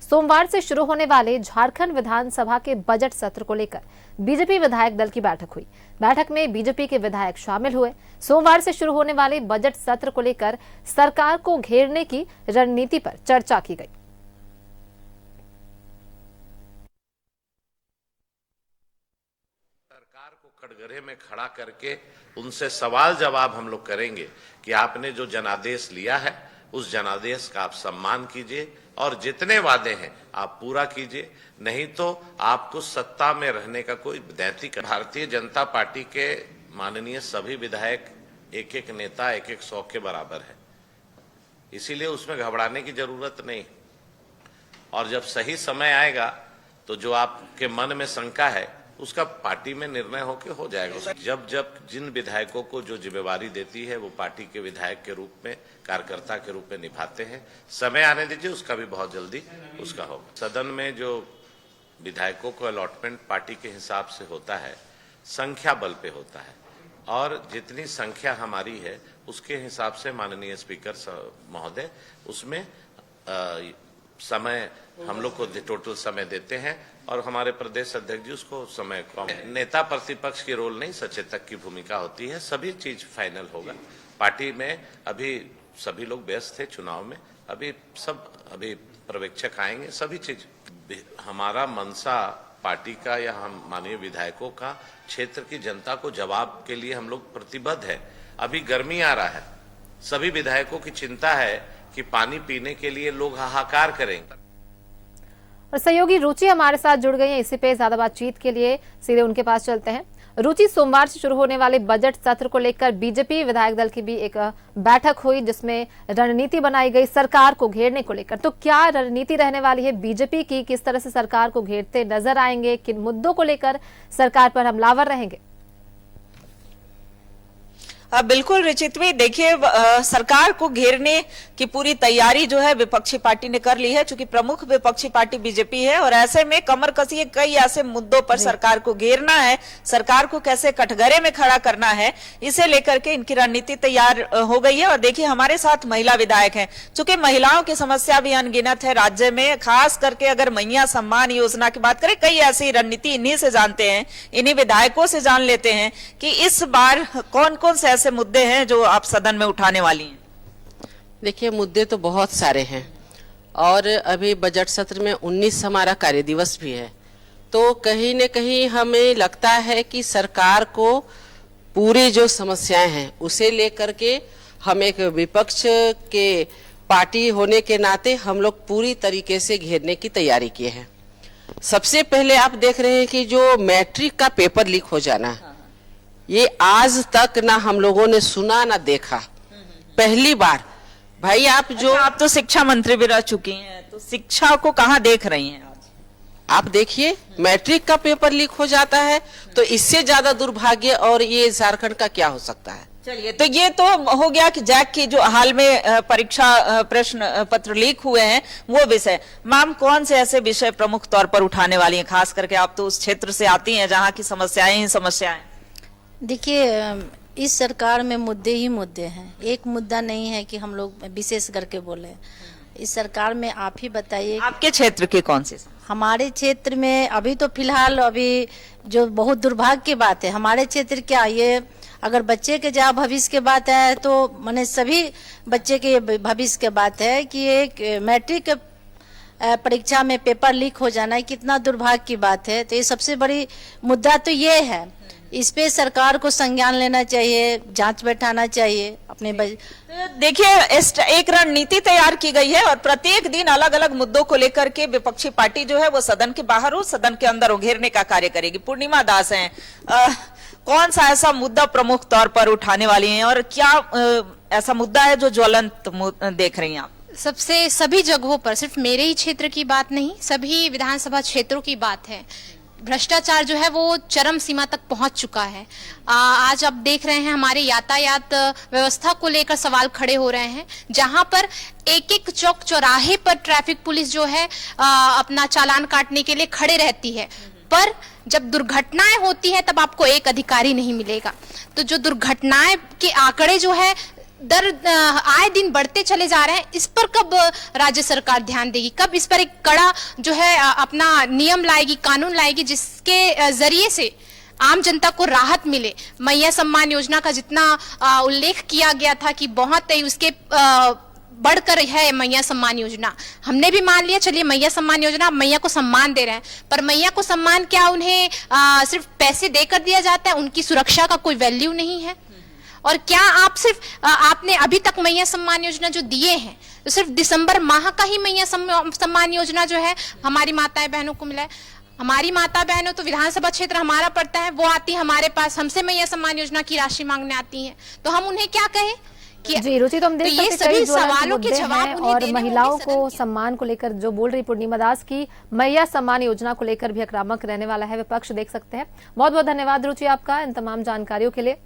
सोमवार से शुरू होने वाले झारखंड विधानसभा के बजट सत्र को लेकर बीजेपी विधायक दल की बैठक हुई। बैठक में बीजेपी के विधायक शामिल हुए। सोमवार से शुरू होने वाले बजट सत्र को लेकर सरकार को घेरने की रणनीति पर चर्चा की गई। सरकार को कटघरे में खड़ा करके उनसे सवाल जवाब हम लोग करेंगे कि आपने जो जनादेश लिया है उस जनादेश का आप सम्मान कीजिए और जितने वादे हैं आप पूरा कीजिए, नहीं तो आपको सत्ता में रहने का कोई नैतिक। भारतीय जनता पार्टी के माननीय सभी विधायक एक एक नेता एक एक 100 के बराबर है, इसीलिए उसमें घबराने की जरूरत नहीं। और जब सही समय आएगा तो जो आपके मन में शंका है उसका पार्टी में निर्णय होके हो जाएगा। जब जब जिन विधायकों को जो जिम्मेवारी देती है वो पार्टी के विधायक के रूप में, कार्यकर्ता के रूप में निभाते हैं। समय आने दीजिए, उसका भी बहुत जल्दी उसका होगा। सदन में जो विधायकों को अलॉटमेंट पार्टी के हिसाब से होता है, संख्या बल पे होता है और जितनी संख्या हमारी है उसके हिसाब से माननीय स्पीकर महोदय उसमें समय हम लोग को टोटल समय देते हैं और हमारे प्रदेश अध्यक्ष जी उसको समय कम। नेता प्रतिपक्ष की रोल नहीं, सचेतक की भूमिका होती है। सभी चीज फाइनल होगा। पार्टी में अभी सभी लोग व्यस्त थे चुनाव में, अभी पर्यवेक्षक आएंगे, सभी चीज। हमारा मनसा पार्टी का या हम माननीय विधायकों का क्षेत्र की जनता को जवाब के लिए हम लोग प्रतिबद्ध है। अभी गर्मी आ रहा है, सभी विधायकों की चिंता है कि पानी पीने के लिए लोग हाहाकार करेंगे। और सहयोगी रुचि हमारे साथ जुड़ गई हैं। इसी पे ज्यादा बातचीत के लिए सीधे उनके पास चलते हैं। रुचि, सोमवार से शुरू होने वाले बजट सत्र को लेकर बीजेपी विधायक दल की भी एक बैठक हुई जिसमें रणनीति बनाई गई सरकार को घेरने को लेकर। तो क्या रणनीति रहने वाली है बीजेपी की? किस तरह से सरकार को घेरते नजर आएंगे? किन मुद्दों को लेकर सरकार पर हमलावर रहेंगे? बिल्कुल रिचितवी, देखिए सरकार को घेरने की पूरी तैयारी जो है विपक्षी पार्टी ने कर ली है, क्योंकि प्रमुख विपक्षी पार्टी बीजेपी है और ऐसे में कमर कसी कई ऐसे मुद्दों पर सरकार को घेरना है, सरकार को कैसे कटघरे में खड़ा करना है, इसे लेकर के इनकी रणनीति तैयार हो गई है। और देखिए हमारे साथ महिला विधायक हैं, चूंकि महिलाओं की समस्या भी अनगिनत है राज्य में, खास करके अगर मैया सम्मान योजना की बात करें, कई ऐसी रणनीति इन्हीं से जानते हैं, इन्हीं विधायकों से जान लेते हैं कि इस बार कौन कौन से ऐसे मुद्दे हैं जो आप सदन में उठाने वाली हैं। देखिए मुद्दे तो बहुत सारे हैं और अभी बजट सत्र में 19 हमारा कार्य दिवस भी है, तो कहीं न कहीं हमें लगता है कि सरकार को पूरी जो समस्याएं हैं उसे लेकर के हम एक विपक्ष के पार्टी होने के नाते हम लोग पूरी तरीके से घेरने की तैयारी किए हैं। सबसे पहले आप देख रहे हैं कि जो मैट्रिक का पेपर लीक हो जाना, ये आज तक ना हम लोगों ने सुना ना देखा, पहली बार। भाई आप तो शिक्षा मंत्री भी रह चुकी हैं, तो शिक्षा को कहाँ देख रही हैं आज? आप देखिए मैट्रिक का पेपर लीक हो जाता है, तो इससे ज्यादा दुर्भाग्य और ये झारखंड का क्या हो सकता है। चलिए, तो ये तो हो गया कि जैक की जो हाल में परीक्षा प्रश्न पत्र लीक हुए हैं वो विषय। मैम, कौन से ऐसे विषय प्रमुख तौर पर उठाने वाली हैं? खास करके आप तो उस क्षेत्र से आती हैं जहाँ की समस्याएं ही समस्याएं। देखिए, इस सरकार में मुद्दे ही मुद्दे हैं, एक मुद्दा नहीं है कि हम लोग विशेष करके बोले। इस सरकार में आप ही बताइए, आपके क्षेत्र के कौन से? हमारे क्षेत्र में अभी तो फिलहाल अभी जो बहुत दुर्भाग्य की बात है, हमारे क्षेत्र क्या, ये अगर बच्चे के जहाँ भविष्य की बात है तो माने सभी बच्चे के भविष्य की बात है कि एक मैट्रिक परीक्षा में पेपर लीक हो जाना है, कितना दुर्भाग्य की बात है। तो ये सबसे बड़ी मुद्दा तो ये है, इस पे सरकार को संज्ञान लेना चाहिए, जांच बैठाना चाहिए अपने। देखिए एक रणनीति तैयार की गई है और प्रत्येक दिन अलग अलग मुद्दों को लेकर के विपक्षी पार्टी जो है वो सदन के बाहर हो, सदन के अंदर हो, घेरने का कार्य करेगी। पूर्णिमा दास हैं, कौन सा ऐसा मुद्दा प्रमुख तौर पर उठाने वाली हैं और क्या ऐसा मुद्दा है जो ज्वलंत देख रही हैं आप? सभी जगहों पर, सिर्फ मेरे ही क्षेत्र की बात नहीं, सभी विधानसभा क्षेत्रों की बात है। भ्रष्टाचार जो है वो चरम सीमा तक पहुंच चुका है। आज आप देख रहे हैं हमारे यातायात व्यवस्था को लेकर सवाल खड़े हो रहे हैं, जहां पर एक एक चौक चौराहे पर ट्रैफिक पुलिस जो है अपना चालान काटने के लिए खड़े रहती है, पर जब दुर्घटनाएं होती है तब आपको एक अधिकारी नहीं मिलेगा। तो जो दुर्घटनाएं के आंकड़े जो है आए दिन बढ़ते चले जा रहे हैं, इस पर कब राज्य सरकार ध्यान देगी, कब इस पर एक कड़ा जो है अपना नियम लाएगी, कानून लाएगी, जिसके जरिए से आम जनता को राहत मिले। मैया सम्मान योजना का जितना उल्लेख किया गया था कि बहुत ही उसके बढ़कर है मैया सम्मान योजना, हमने भी मान लिया, चलिए मैया सम्मान योजना, मैया को सम्मान दे रहे हैं, पर मैया को सम्मान क्या उन्हें सिर्फ पैसे देकर दिया जाता है, उनकी सुरक्षा का कोई वैल्यू नहीं है? और क्या आप सिर्फ आपने अभी तक मैया सम्मान योजना जो दिए हैं, तो सिर्फ दिसंबर माह का ही मैया सम्मान योजना जो है हमारी माताएं बहनों को मिला है? हमारी माता बहनों तो विधानसभा क्षेत्र हमारा पड़ता है, वो आती है हमारे पास, हमसे मैया सम्मान योजना की राशि मांगने आती है, तो हम उन्हें क्या कहें? जी रुचि, तो हम देख सकते हैं कई सवालों के जवाब हैं और महिलाओं को सम्मान को लेकर जो बोल रही पूर्णिमा दास की मैया सम्मान योजना को लेकर भी आक्रामक रहने वाला है विपक्ष, देख सकते हैं। बहुत बहुत धन्यवाद रुचि आपका इन तमाम जानकारियों के लिए।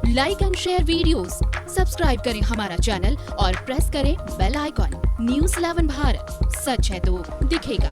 Like and share videos, subscribe करें हमारा चैनल और प्रेस करें बेल आइकॉन। न्यूज़ 11 भारत, सच है तो दिखेगा।